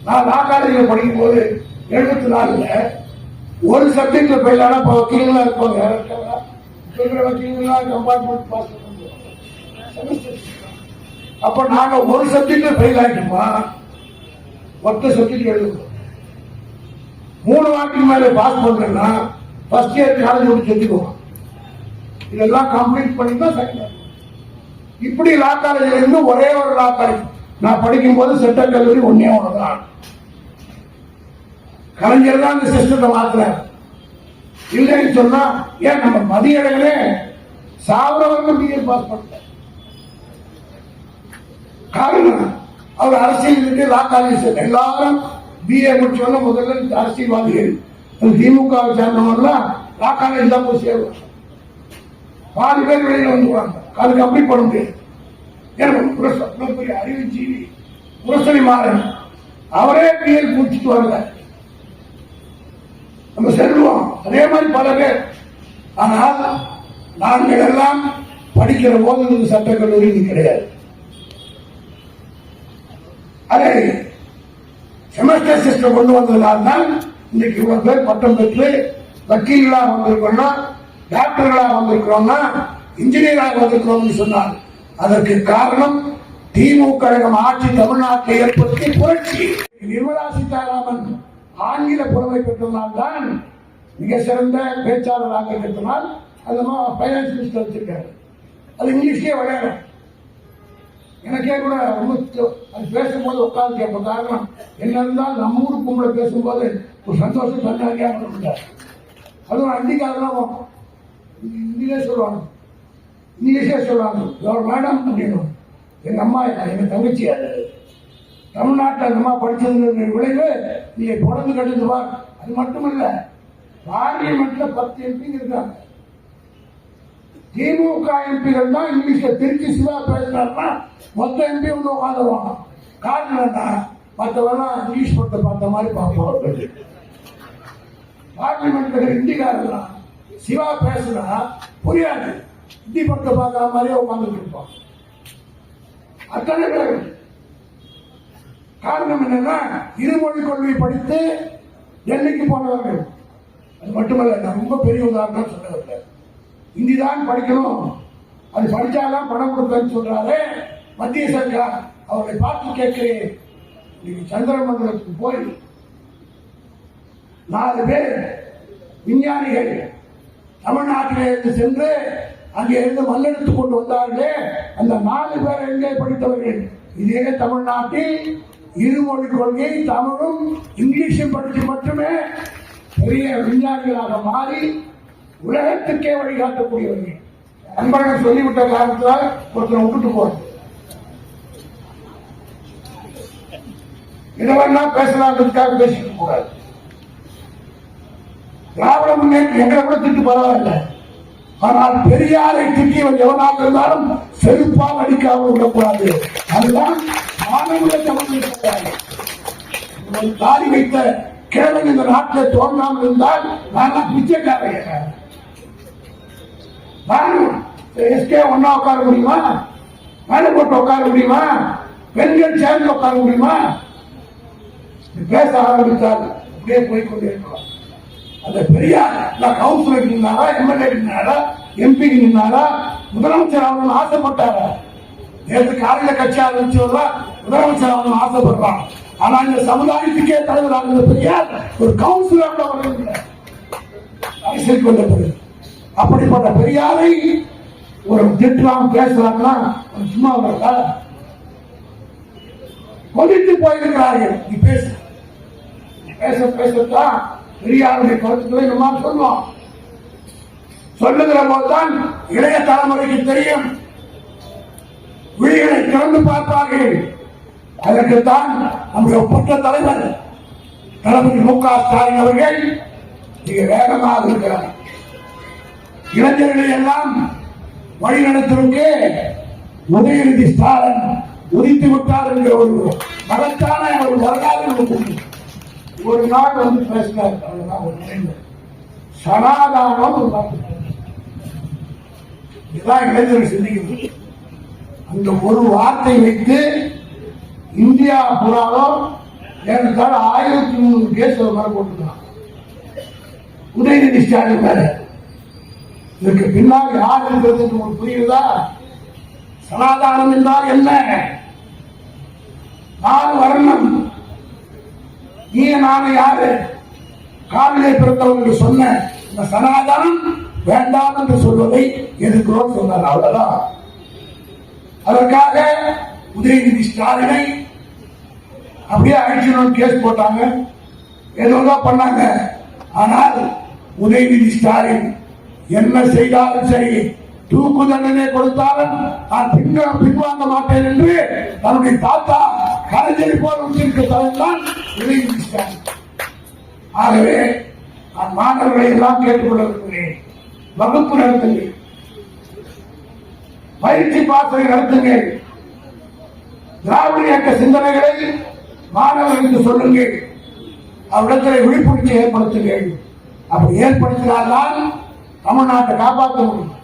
நான் லா காலேஜில் படிக்கும் போது 74ல் ஒரு சப்ஜெக்ட்ல ஃபெயிலானா வக்கீல்களா இருப்பாங்க. சொல்ற வக்கீல்களா கம்பார்ட்மெண்ட் பாஸ் பண்ணுவோம். அப்ப நாங்க ஒரு சப்ஜெக்ட்ல ஃபெயில் ஆகிட்டோமா, மொத்த சப்ஜெக்ட் எழுதுவோம். 3 வாட்டிக்கு மேல பாஸ் பண்றேன்னா ஃபர்ஸ்ட் இயர் காலேஜ் விட்டு செஞ்சுக்குவோம். இதெல்லாம் கம்ப்ளீட் பண்ணி தான் செகண்ட். இப்படி லா காலேஜ்ல இருந்து ஒரே ஒரு லா காலேஜ் நான் படிக்கும் போது சட்ட கல்லூரி ஒன்னே ஒண்ணுதான். கலைஞர் தான் இந்த சிஸ்டத்தை மாத்துறாரு. இல்லைன்னு சொன்னா ஏன் நம்ம மதியழகனே சாவரவர்கள் பிஏ பாஸ் பண்ண காரணம் அவர் அரசியல் லா காலேஜ் எல்லாரும் பிஏ முடிச்சோன்னா முதல்ல அரசியல்வாதிகள் திமுக சேர்ந்தவங்கலாம் லா காலேஜ் தான் போய் சேருவாங்க. பாதி பேர் வெளியில வந்துடுவாங்க. அதுக்கு அப்படி பண்ண முடியாது. பெரிய அறிவுஜீவி முரசொலி மாறன் அவரே பிஎல் முடிச்சுட்டு வரல, நம்ம செல்வோம். அதே மாதிரி பல பேர். ஆனால் நாங்கள் எல்லாம் படிக்கிற போது சட்ட கல்லூரி கிடையாது. அதை செமஸ்டர் சிஸ்டம் கொண்டு வந்ததுனால்தான் இன்னைக்கு இவ்வளவு பேர் பட்டம் பெற்று வக்கீல்களா வந்திருக்கோம்னா, டாக்டர்களா வந்திருக்கிறோம்னா, இன்ஜினியராக வந்திருக்கிறோம் சொன்னார். அதற்கு காரணம் திமுக ஆட்சி தமிழ்நாட்டை ஏற்படுத்திய புரட்சி. நிர்மலா சீதாராமன் ஆங்கில புலமை பெற்றதனால்தான் மிக சிறந்த பேச்சாளராக இருக்கிறால் அந்த பைனான்ஸ் மினிஸ்டர் வச்சிருக்காரு. அது இங்கிலீஷ்லயே விளையாட எனக்கே கூட ரொம்ப அது பேசும்போது உட்கார்ந்து கேட்ப காரணம் என்ன இருந்தால் நம்ம ஊரு கும்பல பேசும்போது ஒரு சந்தோஷம் தன்னாரியா முடியாது. அதுவும் அன்றைக்கு இங்கிலீஷே சொல்லுவாங்க, இங்கிலீஷே சொல்லுவாங்க. ஒரு மேடம் அப்படின்னு எங்க அம்மா எங்க தங்கச்சி அது தமிழ்நாட்டில் அந்த அம்மா படிச்சது விளைவு நீங்க தொடர்ந்து கட்டுவா. அது மட்டுமல்ல, பார்லிமெண்ட்ல 10 எம்பிங்க இருக்காங்க. திமுக எம்பிகள் தான் இங்கிலீஷ்ல திருச்சி சிவா பேசினார்னா மொத்த எம்பி வந்து உட்காந்துருவாங்க. காரணம் என்ன, மற்றவெல்லாம் இங்கிலீஷ் படத்தை பார்த்த மாதிரி பார்ப்போம். பார்லிமெண்ட்ல இந்திக்காரலாம் சிவா பேசுனா புரியாது, இந்தி படத்தை பார்க்கிற மாதிரியே உட்கார்ந்து இருப்பான். அத்தனை பேர். காரணம் என்னன்னா இருமொழி கொள்கை படித்து டெல்லிக்கு போனவர்கள். அது மட்டுமல்ல, நான் ரொம்ப பெரிய உதாரணம் சொல்லவில்லை. இந்தி தான் படிக்கணும், அது படிச்சாலாம் பணம் கொடுப்பேன்னு சொல்றாரு மத்திய சர்க்கார். அவரை பார்த்து கேட்கிறேன், இன்னைக்கு சந்திரமண்டலத்துக்கு போய் 4 பேர் விஞ்ஞானிகள் தமிழ்நாட்டிலே இருந்து சென்று அங்கே இருந்து மல்லெடுத்து கொண்டு வந்தார்களே, அந்த 4 பேர் எங்கே படித்தவர்கள்? இதே தமிழ்நாட்டில் இருமொழி கொள்கை தமிழும் இங்கிலீஷும் படித்து மட்டுமே பெரிய விஞ்ஞானிகளாக மாறி உலகத்துக்கே வழிகாட்டக்கூடியவர்கள். நண்பர்கள் சொல்லிவிட்ட காரணத்தால் ஒருத்தர் விட்டுட்டு போறது. இதெல்லாம் பேசலாம்ன்றதுக்காக பேசிட்டு கூடாது. திராவிட முன்னேற்றம் எங்களை கூட திட்டு பரவாயில்லை. ஆனால் பெரியாரை திட்டியவன் எவனாக இருந்தாலும் செருப்பால் அடிக்காமல் விடக்கூடாது. அதுதான் மாணவர்களை தமிழ் தாரி வைத்த கேவலம் இந்த நாட்டில் தோன்றாமல் இருந்தால் நான் பிச்சைக்காரன். எஸ்கே ஒன்னா உட்கார முடியுமா? மேல போட்டு உட்கார முடியுமா? பெண்கள் சேர்ந்து உட்கார முடியுமா? பேச ஆரம்பித்தால் அப்படியே போய்கொண்டே இருக்கலாம். அந்த பெரியார் கவுன்சிலர் நின்னாரா, எம்எல்ஏ நின்னாரா, எம்பி நின்னாரா, முதலமைச்சர் ஆகணும்னு ஆசைப்பட்டாரா? நேற்று காலையில கட்சி ஆரம்பிச்சவர்களா முதலமைச்சர் ஆகணும்னு ஆசைப்படுறான். ஆனா இந்த சமுதாயத்துக்கே தலைவராக பெரியார் ஒரு கவுன்சிலர் அரசியல் கொண்ட பிறகு அப்படிப்பட்ட பெரியாரை ஒரு திட்டலாம் பேசலாம்னா சும்மா கொதித்து போயிருக்கிறார்கள். நீ பேச பேசத்தான் பெரியாருடைய கருத்துக்களை நம்ம சொல்லுவோம். சொல்லுகிற போதுதான் இளைய தலைமுறைக்கு தெரியும், விழிகளை திறந்து பார்ப்பார்கள். அதற்குத்தான் நம்முடைய ஒப்பற்ற தலைவர் தளபதி மு.க. ஸ்டாலின் அவர்கள் மிக வேகமாக இருக்கிறார். இளைஞர்களை எல்லாம் வழிநடத்துவதற்கு உதயநிதி ஸ்டாலின் உதித்து விட்டார் என்ற ஒரு மகத்தான ஒரு வரலாறு ஒரு நாள் வந்து பேசினார். சனாதானம் இதுதான் இளைஞர்கள் சிந்திக்கிறது. அந்த ஒரு வார்த்தை வைத்து இந்தியா புறாலும் ஏறத்தாழ 1300 கேஸ் மேல போட்டுருக்கான் உதயநிதி ஸ்டாலின் மேல. இதற்கு பின்னால் யார் இருக்கிறது என்று உங்களுக்கு புரியுதா? சனாதானம் என்றால் என்ன? 4 வர்ணம். நீ நானும் யாரு? காவிலே பிறந்தவர்கள் சொன்ன இந்த சனாதனம் வேண்டாம் என்று சொல்வதை எதிர்க்கிறோம் சொன்னார். அவ்வளவுதான். அதற்காக உதயநிதி ஸ்டாலினை அப்படியே அழிச்சணும் கேஸ் போட்டாங்க, ஏதோதான் பண்ணாங்க. ஆனால் உதயநிதி ஸ்டாலின் என்ன செய்தாலும் சரி, தூக்கு தண்டனை கொடுத்தாலும் நான் பின்வாங்க மாட்டேன் என்று தன்னுடைய தாத்தா கலைஞரை போல உச்சிருக்க தான் உதயநிதி ஸ்டாலின். ஆகவே நான் மாணவர்களை எல்லாம் கேட்டுக்கொள்ள விரும்புகிறேன். வகுப்பு நடத்துங்கள், பயிற்சி பாசறை நடத்துங்கள், திராவிட இயக்க சிந்தனைகளை மாணவர்களுக்கு சொல்லுங்கள், அவ்விடத்தில் விழிப்புணர்ச்சி ஏற்படுத்துங்கள். அப்படி ஏற்படுத்தினால்தான் தமிழ்நாட்டை காப்பாற்ற முடியும்.